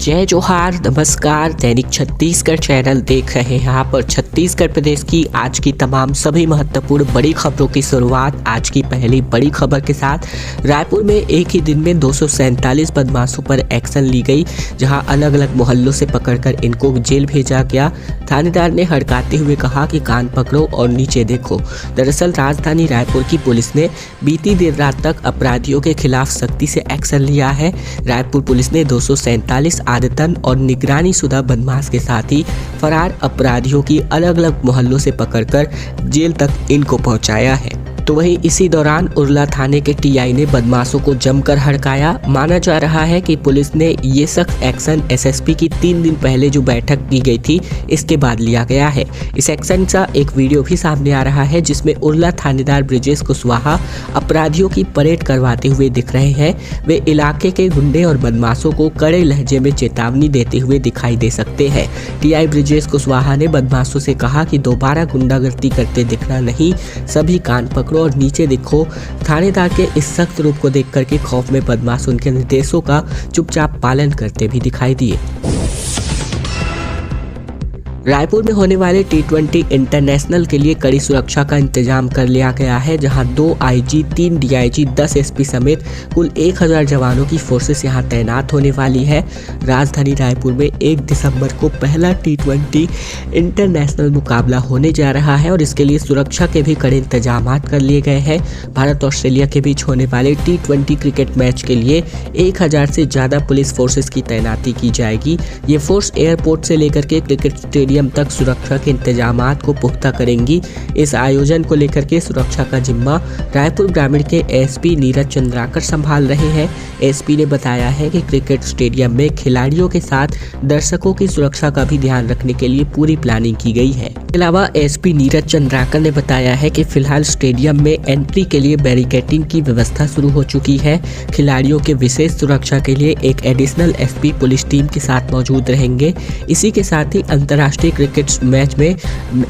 जय जोहार, नमस्कार। दैनिक छत्तीसगढ़ चैनल देख रहे हैं आप और छत्तीसगढ़ प्रदेश की आज की तमाम सभी महत्वपूर्ण बड़ी खबरों की शुरुआत आज की पहली बड़ी खबर के साथ। रायपुर में एक ही दिन में 247 बदमाशों पर एक्शन ली गई, जहां अलग अलग मोहल्लों से पकड़कर इनको जेल भेजा गया। थानेदार ने हड़काते हुए कहा कि कान पकड़ो और नीचे देखो। दरअसल राजधानी रायपुर की पुलिस ने बीती देर रात तक अपराधियों के खिलाफ सख्ती से एक्शन लिया है। रायपुर पुलिस ने 247 आदतन और निगरानी शुदा बदमाश के साथ ही फरार अपराधियों की अलग अलग मोहल्लों से पकड़कर जेल तक इनको पहुंचाया है। तो वहीं इसी दौरान उरला थाने के टीआई ने बदमाशों को जमकर हड़काया। माना जा रहा है कि पुलिस ने ये सख्त एक्शन एसएसपी की 3 दिन पहले जो बैठक की गई थी इसके बाद लिया गया है। इस एक्शन का एक वीडियो भी सामने आ रहा है, जिसमें उरला थानेदार ब्रिजेश कुशवाहा अपराधियों की परेड करवाते हुए दिख रहे हैं। वे इलाके के गुंडे और बदमाशों को कड़े लहजे में चेतावनी देते हुए दिखाई दे सकते हैं। टीआई ब्रिजेश कुशवाहा ने बदमाशों से कहा कि दोबारा गुंडागर्दी करते दिखना नहीं, सभी कान पकड़ो और नीचे दिखो। थानेदार के इस सख्त रूप को देख करके खौफ में बदमाश उनके निर्देशों का चुपचाप पालन करते भी दिखाई दिए। रायपुर में होने वाले T20 इंटरनेशनल के लिए कड़ी सुरक्षा का इंतजाम कर लिया गया है, जहां 2 आईजी, 3 डीआईजी, 10 एसपी समेत कुल 1000 जवानों की फोर्सेस यहां तैनात होने वाली है। राजधानी रायपुर में 1 दिसंबर को पहला T20 इंटरनेशनल मुकाबला होने जा रहा है और इसके लिए सुरक्षा के भी कड़े इंतजाम कर लिए गए हैं। भारत ऑस्ट्रेलिया के बीच होने वाले T20 क्रिकेट मैच के लिए 1000 से ज़्यादा पुलिस फोर्सेस की तैनाती की जाएगी। ये फोर्स एयरपोर्ट से लेकर के क्रिकेट स्टेडियम तक सुरक्षा के इंतजामात को पुख्ता करेंगी। इस आयोजन को लेकर के सुरक्षा का जिम्मा रायपुर ग्रामीण के एसपी नीरज चंद्राकर संभाल रहे हैं। एसपी ने बताया है कि क्रिकेट स्टेडियम में खिलाड़ियों के साथ दर्शकों की सुरक्षा का भी ध्यान रखने के लिए पूरी प्लानिंग की गई है। इसके अलावा एसपी नीरज चंद्राकर ने बताया है कि फिलहाल स्टेडियम में एंट्री के लिए बैरिकेडिंग की व्यवस्था शुरू हो चुकी है। खिलाड़ियों के विशेष सुरक्षा के लिए एक एडिशनल एसपी पुलिस टीम के साथ मौजूद रहेंगे। इसी के साथ ही अंतर्राष्ट्रीय क्रिकेट मैच में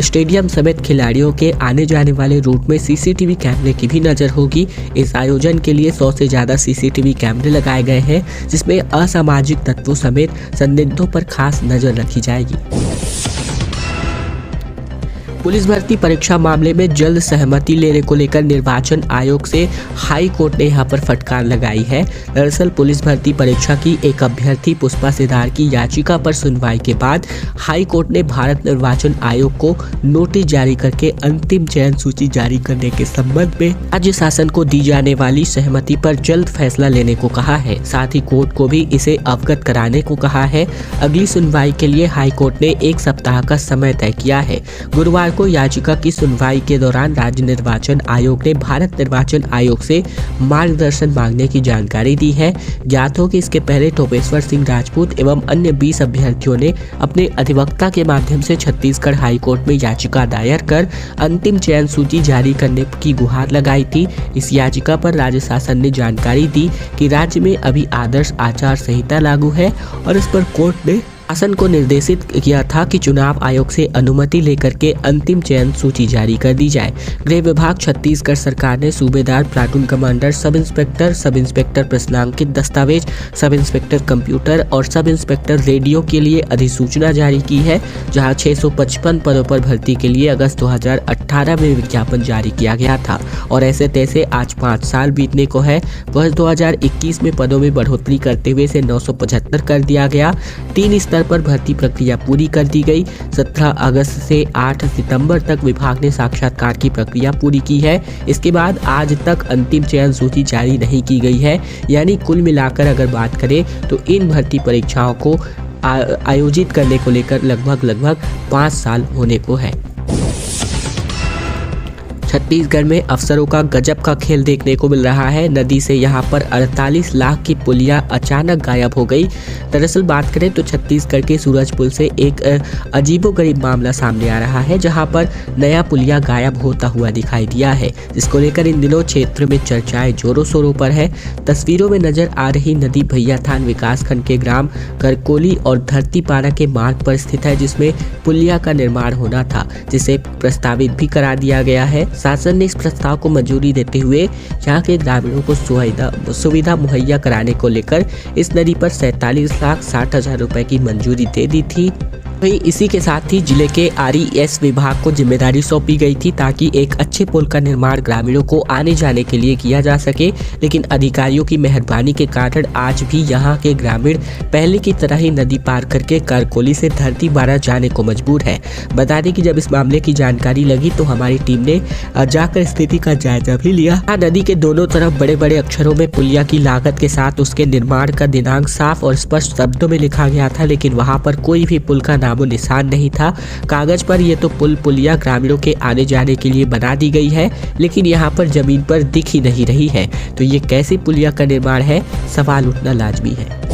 स्टेडियम समेत खिलाड़ियों के आने जाने वाले रूट में सीसीटीवी कैमरे की भी नजर होगी। इस आयोजन के लिए 100 से ज्यादा सीसीटीवी कैमरे लगाए गए हैं, जिसमें असामाजिक तत्वों समेत संदिग्धों पर खास नजर रखी जाएगी। पुलिस भर्ती परीक्षा मामले में जल्द सहमति लेने को लेकर निर्वाचन आयोग से हाई कोर्ट ने यहां पर फटकार लगाई है। दरअसल पुलिस भर्ती परीक्षा की एक अभ्यर्थी पुष्पा सिद्धार की याचिका पर सुनवाई के बाद हाई कोर्ट ने भारत निर्वाचन आयोग को नोटिस जारी करके अंतिम चयन सूची जारी करने के संबंध में राज्य शासन को दी जाने वाली सहमति पर जल्द फैसला लेने को कहा है। साथ ही कोर्ट को भी इसे अवगत कराने को कहा है। अगली सुनवाई के लिए हाई कोर्ट ने 1 सप्ताह का समय तय किया है। गुरुवार को याचिका की सुनवाई के दौरान राज्य निर्वाचन आयोग ने भारत निर्वाचन आयोग से मार्गदर्शन मांगने की जानकारी दी है। ज्ञात हो कि इसके पहले टोपेश्वर सिंह राजपूत एवं अन्य 20 अभ्यर्थियों ने अपने अधिवक्ता के माध्यम से छत्तीसगढ़ हाई कोर्ट में याचिका दायर कर अंतिम चयन सूची जारी करने की गुहार लगाई थी। इस याचिका पर राज्य शासन ने जानकारी दी कि राज्य में अभी आदर्श आचार संहिता लागू है और इस पर कोर्ट ने शासन को निर्देशित किया था कि चुनाव आयोग से अनुमति लेकर के अंतिम चयन सूची जारी कर दी जाए। गृह विभाग छत्तीसगढ़ सरकार ने सूबेदार, प्लाटून कमांडर, सब इंस्पेक्टर प्रश्नांकित दस्तावेज, सब इंस्पेक्टर कंप्यूटर और सब इंस्पेक्टर रेडियो के लिए अधिसूचना जारी की है, जहां 655 पदों पर भर्ती के लिए अगस्त 2018 में विज्ञापन जारी किया गया था और ऐसे तैसे आज 5 साल बीतने को है। वर्ष 2021 में पदों में बढ़ोतरी करते हुए इसे 975 कर दिया गया। 3 स्तर पर भर्ती प्रक्रिया पूरी कर दी गई। 17 अगस्त से 8 सितंबर तक विभाग ने साक्षात्कार की प्रक्रिया पूरी की है। इसके बाद आज तक अंतिम चयन सूची जारी नहीं की गई है। यानी कुल मिलाकर अगर बात करें तो इन भर्ती परीक्षाओं को आयोजित करने को लेकर लगभग 5 साल होने को है। छत्तीसगढ़ में अफसरों का गजब का खेल देखने को मिल रहा है। नदी से यहां पर 48 लाख की पुलिया अचानक गायब हो गई। दरअसल बात करें तो छत्तीसगढ़ के सूरजपुर से एक अजीबोगरीब मामला सामने आ रहा है, जहां पर नया पुलिया गायब होता हुआ दिखाई दिया है, जिसको लेकर इन दिनों क्षेत्र में चर्चाएं जोरों शोरों पर है। तस्वीरों में नजर आ रही नदी भैयाथान विकासखंड के ग्राम करकोली और धरतीपारा के मार्ग पर स्थित है, जिसमें पुलिया का निर्माण होना था, जिसे प्रस्तावित भी करा दिया गया है। प्रशासन ने इस प्रस्ताव को मंजूरी देते हुए यहाँ के ग्रामीणों को सुविधा मुहैया कराने को लेकर इस नदी पर 47,60,000 रुपए की मंजूरी दे दी थी। वहीं इसी के साथ ही जिले के RES विभाग को जिम्मेदारी सौंपी गई थी ताकि एक अच्छे पुल का निर्माण ग्रामीणों को आने जाने के लिए किया जा सके, लेकिन अधिकारियों की मेहरबानी के कारण आज भी यहां के ग्रामीण पहले की तरह ही नदी पार करके करकोली से धरती बारा जाने को मजबूर है। बता दें कि जब इस मामले की जानकारी लगी तो हमारी टीम ने जाकर स्थिति का जायजा भी लिया। नदी के दोनों तरफ बड़े बड़े अक्षरों में पुलिया की लागत के साथ उसके निर्माण का दिनांक साफ और स्पष्ट शब्दों में लिखा गया था, लेकिन वहां पर कोई भी पुल का नामो निशान नहीं था। कागज पर ये तो पुलिया ग्रामीणों के आने जाने के लिए बना दी गई है, लेकिन यहाँ पर जमीन पर दिख ही नहीं रही है। तो ये कैसी पुलिया का निर्माण है, सवाल उठना लाजमी है।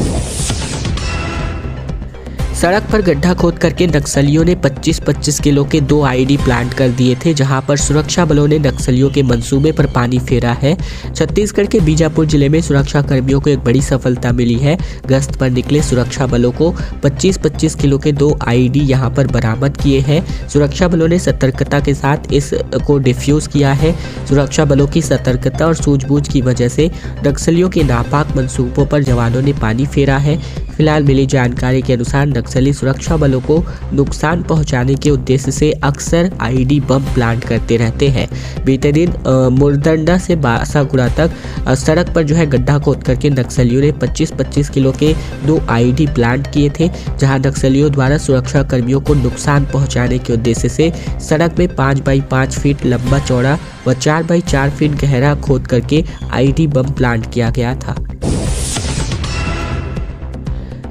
सड़क पर गड्ढा खोद करके नक्सलियों ने 25-25 किलो के 2 IED प्लांट कर दिए थे, जहां पर सुरक्षा बलों ने नक्सलियों के मंसूबे पर पानी फेरा है। छत्तीसगढ़ के बीजापुर जिले में सुरक्षा कर्मियों को एक बड़ी सफलता मिली है। गश्त पर निकले सुरक्षा बलों को 25-25 किलो के 2 IED यहां पर बरामद किए हैं। सुरक्षा बलों ने सतर्कता के साथ इसको डिफ्यूज किया है। सुरक्षा बलों की सतर्कता और सूझबूझ की वजह से नक्सलियों के नापाक मंसूबों पर जवानों ने पानी फेरा है। फिलहाल मिली जानकारी के अनुसार नक्सली सुरक्षा बलों को नुकसान पहुंचाने के उद्देश्य से अक्सर IED बम प्लांट करते रहते हैं। बीते दिन मुरदंडा से बासागुड़ा तक सड़क पर जो है गड्ढा खोद करके नक्सलियों ने 25-25 किलो के 2 IED प्लांट किए थे, जहां नक्सलियों द्वारा सुरक्षा कर्मियों को नुकसान पहुंचाने के उद्देश्य से सड़क में 5x5 फीट लंबा चौड़ा व 4x4 फीट गहरा खोद करके IED बम प्लांट किया गया था।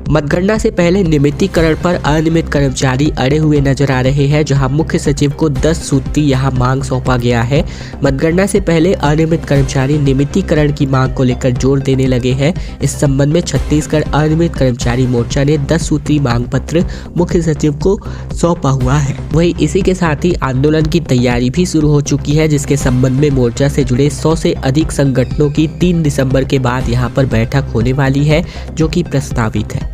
मतगणना से पहले नियमितीकरण पर अनियमित कर्मचारी अड़े हुए नजर आ रहे हैं, जहां मुख्य सचिव को 10 सूत्री यहां मांग सौंपा गया है। मतगणना से पहले अनियमित कर्मचारी नियमितीकरण की मांग को लेकर जोर देने लगे हैं। इस संबंध में छत्तीसगढ़ अनियमित कर्मचारी मोर्चा ने 10 सूत्री मांग पत्र मुख्य सचिव को सौंपा हुआ है। वहीं इसी के साथ ही आंदोलन की तैयारी भी शुरू हो चुकी है, जिसके संबंध में मोर्चा से जुड़े 100 से अधिक संगठनों की 3 दिसंबर के बाद यहां पर बैठक होने वाली है, जो कि प्रस्तावित है।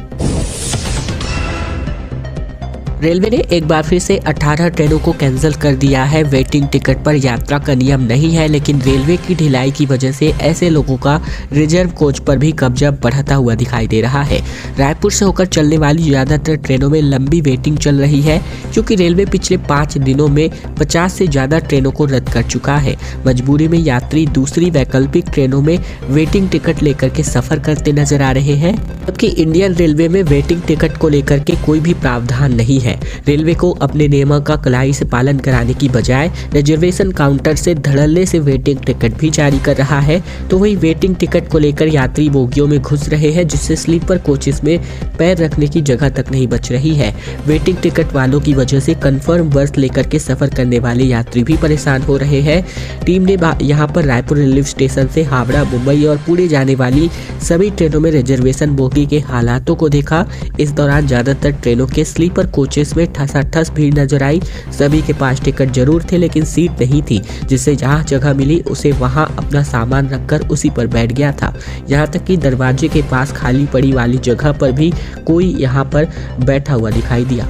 रेलवे ने एक बार फिर से 18 ट्रेनों को कैंसिल कर दिया है। वेटिंग टिकट पर यात्रा का नियम नहीं है, लेकिन रेलवे की ढिलाई की वजह से ऐसे लोगों का रिजर्व कोच पर भी कब्जा बढ़ता हुआ दिखाई दे रहा है। रायपुर से होकर चलने वाली ज़्यादातर ट्रेनों में लंबी वेटिंग चल रही है, क्योंकि रेलवे पिछले 5 दिनों में 50 से ज़्यादा ट्रेनों को रद्द कर चुका है। मजबूरी में यात्री दूसरी वैकल्पिक ट्रेनों में वेटिंग टिकट लेकर के सफ़र करते नजर आ रहे हैं, जबकि इंडियन रेलवे में वेटिंग टिकट को लेकर के कोई भी प्रावधान नहीं है। रेलवे को अपने नियमों का कड़ाई से पालन कराने की बजाय रिजर्वेशन काउंटर से धड़ल्ले से वेटिंग टिकट भी जारी कर रहा है। तो वही वेटिंग टिकट को लेकर यात्री बोगियों में घुस रहे हैं, जिससे स्लीपर कोचेस में पैर रखने की जगह तक नहीं बच रही है। वेटिंग टिकट वालों की वजह से कंफर्म बर्थ लेकर के सफर करने वाले यात्री भी परेशान हो रहे हैं। टीम ने यहाँ पर रायपुर रेलवे स्टेशन से हावड़ा, मुंबई और पुणे जाने वाली सभी ट्रेनों में रिजर्वेशन बोगी के हालातों को देखा। इस दौरान ज्यादातर ट्रेनों के स्लीपर कोचेस में ठसाठस भीड़ नजर आई। सभी के पास टिकट जरूर थे, लेकिन सीट नहीं थी, जिससे जहां जगह मिली उसे वहां अपना सामान रखकर उसी पर बैठ गया था। यहां तक कि दरवाजे के पास खाली पड़ी वाली जगह पर भी कोई यहां पर बैठा हुआ दिखाई दिया।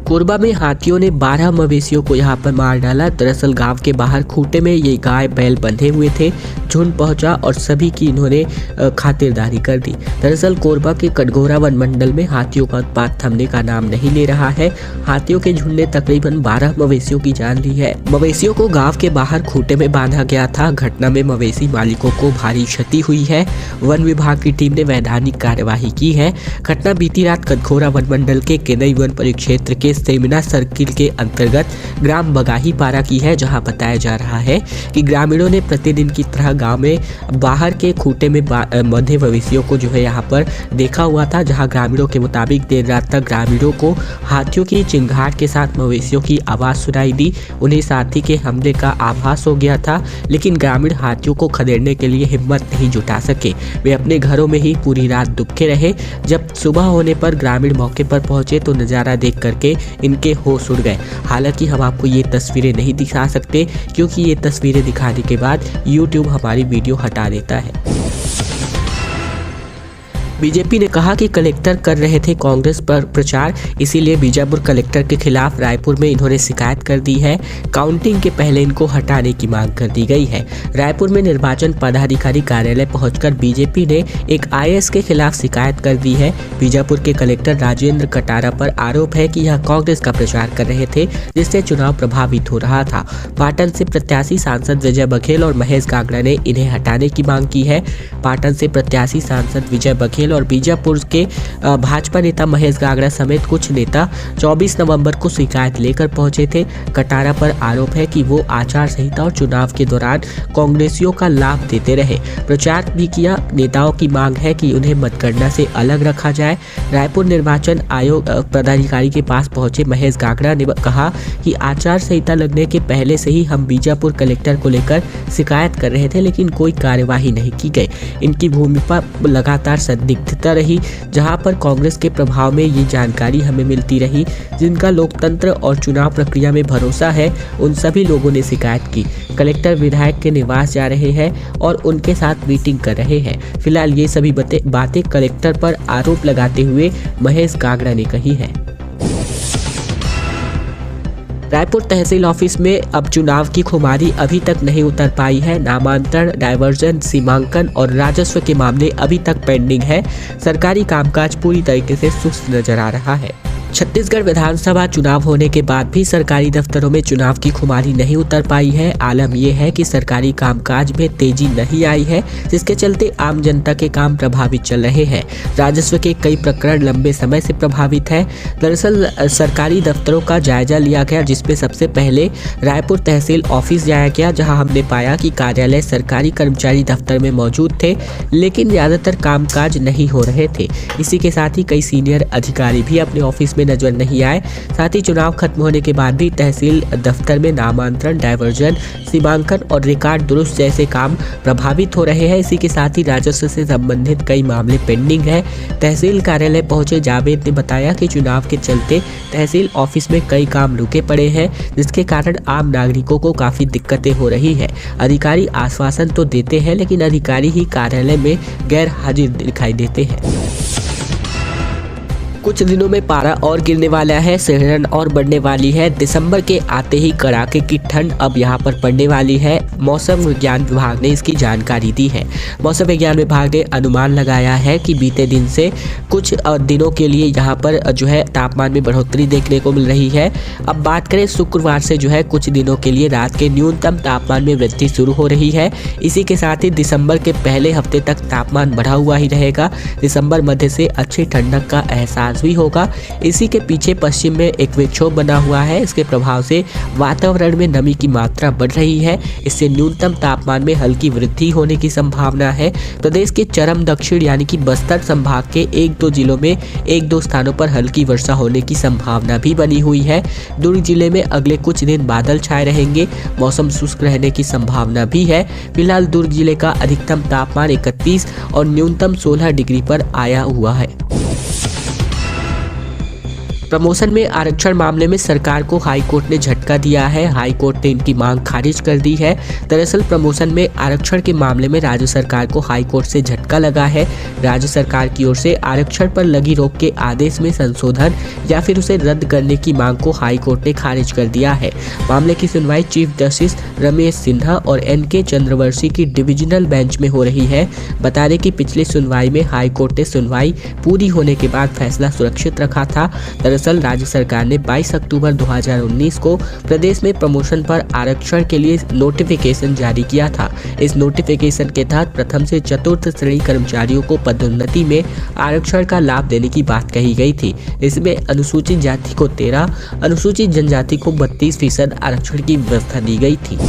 कोरबा में हाथियों ने 12 मवेशियों को यहां पर मार डाला। दरअसल गांव के बाहर खूंटे में ये गाय बैल बंधे हुए थे। झुंड पहुंचा और सभी की इन्होंने खातिरदारी कर दी। दरअसल कोरबा के कटघोरा वन मंडल में हाथियों का उत्पात थमने का नाम नहीं ले रहा है। हाथियों के झुंड ने तकरीबन 12 मवेशियों की जान ली है। मवेशियों को गाँव के बाहर खूंटे में बांधा गया था। घटना में मवेशी मालिकों को भारी क्षति हुई है। वन विभाग की टीम ने वैधानिक कार्यवाही की है। घटना बीती रात कटघोरा वन मंडल के केनई वन परिक्षेत्र के सेमिना सर्किल के अंतर्गत ग्राम बगाही पारा की है, जहां बताया जा रहा है कि ग्रामीणों ने प्रतिदिन की तरह गांव में बाहर के खूंटे में बंधे मवेशियों को जो है यहां पर देखा हुआ था। जहां ग्रामीणों के मुताबिक देर रात तक ग्रामीणों को हाथियों की चिंगाट के साथ मवेशियों की आवाज सुनाई दी। उन्हें साथी के हमले का आभास हो गया था, लेकिन ग्रामीण हाथियों को खदेड़ने के लिए हिम्मत नहीं जुटा सके। वे अपने घरों में ही पूरी रात दुबके रहे। जब सुबह होने पर ग्रामीण मौके पर पहुंचे तो नजारा देख करके इनके होश उड़ गए। हालांकि हम आपको ये तस्वीरें नहीं दिखा सकते, क्योंकि ये तस्वीरें दिखाने के बाद YouTube हमारी वीडियो हटा देता है। बीजेपी ने कहा कि कलेक्टर कर रहे थे कांग्रेस पर प्रचार, इसीलिए बीजापुर कलेक्टर के खिलाफ रायपुर में इन्होंने शिकायत कर दी है। काउंटिंग के पहले इनको हटाने की मांग कर दी गई है। रायपुर में निर्वाचन पदाधिकारी कार्यालय पहुंचकर बीजेपी ने एक आईएएस के खिलाफ शिकायत कर दी है। बीजापुर के कलेक्टर राजेंद्र कटारा पर आरोप है कि यह कांग्रेस का प्रचार कर रहे थे, जिससे चुनाव प्रभावित हो रहा था। पाटन से प्रत्याशी सांसद विजय बघेल और महेश गागड़ा ने इन्हें हटाने की मांग की है। पाटन से प्रत्याशी सांसद विजय बघेल और बीजापुर के भाजपा नेता महेश गागड़ा समेत कुछ नेता 24 नवंबर को शिकायत लेकर पहुंचे थे। कटारा पर आरोप है कि वो आचार संहिता और चुनाव के दौरान कांग्रेसियों का लाभ देते रहे, प्रचार भी किया। नेताओं की मांग है कि उन्हें मतगणना से अलग रखा जाए। रायपुर निर्वाचन आयोग पदाधिकारी के पास पहुंचे महेश गागड़ा ने कहा कि आचार संहिता लगने के पहले से ही हम बीजापुर कलेक्टर को लेकर शिकायत कर रहे थे, लेकिन कोई कार्यवाही नहीं की गई। इनकी भूमिका लगातार संदिग्धता रही, जहां पर कांग्रेस के प्रभाव में ये जानकारी हमें मिलती रही। जिनका लोकतंत्र और चुनाव प्रक्रिया में भरोसा है, उन सभी लोगों ने शिकायत की। कलेक्टर विधायक के निवास जा रहे हैं और उनके साथ मीटिंग कर रहे हैं। फिलहाल ये सभी बातें कलेक्टर पर आरोप लगाते हुए महेश गागड़ा ने कही है। रायपुर तहसील ऑफिस में अब चुनाव की खुमारी अभी तक नहीं उतर पाई है। नामांतरण, डायवर्जन, सीमांकन और राजस्व के मामले अभी तक पेंडिंग है। सरकारी कामकाज पूरी तरीके से सुस्त नजर आ रहा है। छत्तीसगढ़ विधानसभा चुनाव होने के बाद भी सरकारी दफ्तरों में चुनाव की खुमारी नहीं उतर पाई है। आलम यह है कि सरकारी कामकाज में तेजी नहीं आई है, जिसके चलते आम जनता के काम प्रभावित चल रहे हैं। राजस्व के कई प्रकरण लंबे समय से प्रभावित है। दरअसल सरकारी दफ्तरों का जायजा लिया गया, जिसमें सबसे पहले रायपुर तहसील ऑफिस जाया गया, जहां हमने पाया कि कार्यालय सरकारी कर्मचारी दफ्तर में मौजूद थे, लेकिन ज्यादातर कामकाज नहीं हो रहे थे। इसी के साथ ही कई सीनियर अधिकारी भी अपने ऑफिस में नजर नहीं आए। साथ ही चुनाव खत्म होने के बाद भी तहसील दफ्तर में नामांतरण, डायवर्जन, सीमांकन और रिकॉर्ड दुरुस्त जैसे काम प्रभावित हो रहे हैं। इसी के साथ ही राजस्व से संबंधित कई मामले पेंडिंग है। तहसील कार्यालय पहुंचे जावेद ने बताया कि चुनाव के चलते तहसील ऑफिस में कई काम रुके पड़े हैं, जिसके कारण आम नागरिकों को काफी दिक्कतें हो रही है। अधिकारी आश्वासन तो देते हैं, लेकिन अधिकारी ही कार्यालय में गैर हाजिर दिखाई देते हैं। कुछ दिनों में पारा और गिरने वाला है, सिहरन और बढ़ने वाली है। दिसंबर के आते ही कड़ाके की ठंड अब यहाँ पर पड़ने वाली है। मौसम विज्ञान विभाग ने इसकी जानकारी दी है। मौसम विज्ञान विभाग ने अनुमान लगाया है कि बीते दिन से कुछ दिनों के लिए यहाँ पर जो है तापमान में बढ़ोतरी देखने को मिल रही है। अब बात करें शुक्रवार से जो है कुछ दिनों के लिए रात के न्यूनतम तापमान में वृद्धि शुरू हो रही है। इसी के साथ ही दिसंबर के पहले हफ्ते तक तापमान बढ़ा हुआ ही रहेगा। दिसंबर मध्य से अच्छी ठंडक का एहसास भी होगा। इसी के पीछे पश्चिम में एक विक्षोभ बना हुआ है। इसके प्रभाव से वातावरण में नमी की मात्रा बढ़ रही है। इससे न्यूनतम तापमान में हल्की वृद्धि होने की संभावना है। प्रदेश के चरम दक्षिण यानी कि बस्तर संभाग के 1-2 जिलों में 1-2 स्थानों पर हल्की वर्षा होने की संभावना भी बनी हुई है। दुर्ग जिले में अगले कुछ दिन बादल छाए रहेंगे, मौसम शुष्क रहने की संभावना भी है। फिलहाल दुर्ग जिले का अधिकतम तापमान 31 और न्यूनतम 16 डिग्री पर आया हुआ है। प्रमोशन में आरक्षण मामले में सरकार को हाईकोर्ट ने झटका दिया है। हाईकोर्ट ने इनकी मांग खारिज कर दी है। दरअसल प्रमोशन में आरक्षण के मामले में राज्य सरकार को हाईकोर्ट से झटका लगा है। राज्य सरकार की ओर से आरक्षण पर लगी रोक के आदेश में संशोधन या फिर उसे रद्द करने की मांग को हाईकोर्ट ने खारिज कर दिया है। मामले की सुनवाई चीफ जस्टिस रमेश सिन्हा और NK चंद्रवंशी की डिविजनल बेंच में हो रही है। बता दें कि पिछली सुनवाई में हाईकोर्ट ने सुनवाई पूरी होने के बाद फैसला सुरक्षित रखा था। दरअसल राज्य सरकार ने 22 अक्टूबर 2019 को प्रदेश में प्रमोशन पर आरक्षण के लिए नोटिफिकेशन जारी किया था। इस नोटिफिकेशन के तहत प्रथम से चतुर्थ श्रेणी कर्मचारियों को पदोन्नति में आरक्षण का लाभ देने की बात कही गई थी। इसमें अनुसूचित जाति को 13, अनुसूचित जनजाति को 32% आरक्षण की व्यवस्था दी गई थी।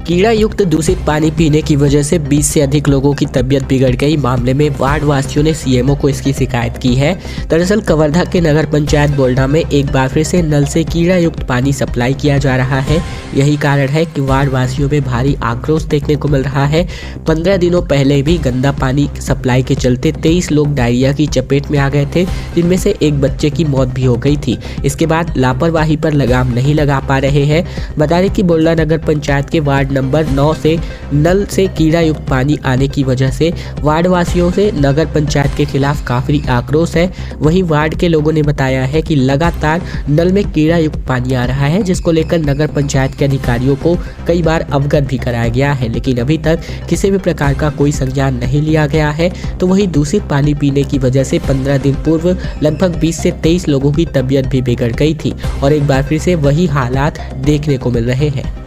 कीड़ा युक्त दूषित पानी पीने की वजह से 20 से अधिक लोगों की तबीयत बिगड़ गई। मामले में वार्ड वासियों ने CMO को इसकी शिकायत की है। दरअसल कवर्धा के नगर पंचायत बोल्डा में एक बार फिर से नल से कीड़ा युक्त पानी सप्लाई किया जा रहा है। यही कारण है कि वार्ड वासियों में भारी आक्रोश देखने को मिल रहा है। 15 दिनों पहले भी गंदा पानी सप्लाई के चलते 23 लोग डायरिया की चपेट में आ गए थे, जिनमें से एक बच्चे की मौत भी हो गई थी। इसके बाद लापरवाही पर लगाम नहीं लगा पा रहे हैं। बता दें कि बोल्डा नगर पंचायत के वार्ड नंबर 9 से नल से कीड़ा युक्त पानी आने की वजह से वार्ड वासियों से नगर पंचायत के खिलाफ काफी आक्रोश है। वहीं वार्ड के लोगों ने बताया है कि लगातार नल में कीड़ा युक्त पानी आ रहा है, जिसको लेकर नगर पंचायत के अधिकारियों को कई बार अवगत भी कराया गया है, लेकिन अभी तक किसी भी प्रकार का कोई संज्ञान नहीं लिया गया है। तो वहीं दूषित पानी पीने की वजह से 15 दिन पूर्व लगभग 20 से 23 लोगों की तबीयत भी बिगड़ गई थी और एक बार फिर से वही हालात देखने को मिल रहे हैं।